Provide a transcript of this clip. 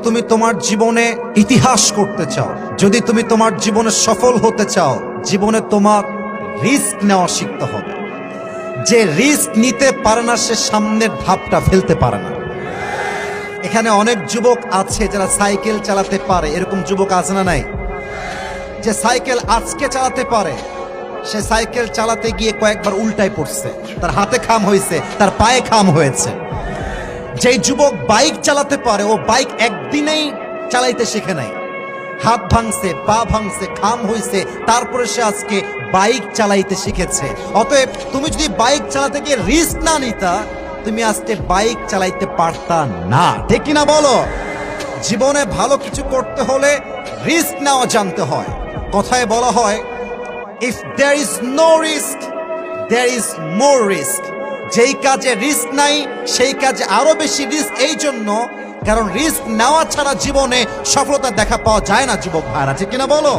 তুমি তোমার জীবনে ইতিহাস করতে চাও, যদি তুমি তোমার জীবনে সফল হতে চাও, জীবনে তোমার রিস্ক নেওয়া শিখতে হবে। যে রিস্ক নিতে পারে না সে সামনের ধাপটা ফেলতে পারে না। এখানে অনেক যুবক আছে যারা সাইকেল চালাতে পারে, এরকম যুবক আছে না নাই? যে সাইকেল আজকে চালাতে পারে, সে সাইকেল চালাতে গিয়ে কয়েকবার উল্টায় পড়ছে, তার হাতে খাম হয়েছে, তার পায়ে খাম হয়েছে। যেই যুবক বাইক চালাতে পারে, ও বাইক একদিনেই চালাইতে শিখে নাই, হাত ভাঙছে, পা ভাঙছে, খাম হয়েছে, তারপরে সে আজকে বাইক চালাইতে শিখেছে। অতএব তুমি যদি বাইক চালাতে গিয়ে রিস্ক না নিতা, তুমি আজকে বাইক চালাইতে পারতা না, ঠিক কিনা বলো? জীবনে ভালো কিছু করতে হলে রিস্ক নেওয়া জানতে হয়। কথায় বলা হয়, if there is no risk there is more risk. যেই কাজে রিস্ক নাই সেই কাজে আরো বেশি রিস্ক, এই জন্য কারণ রিস্ক নেওয়া ছাড়া জীবনে সফলতা দেখা পাওয়া যায় না যুবক ভাইরা, ঠিক কিনা বলো?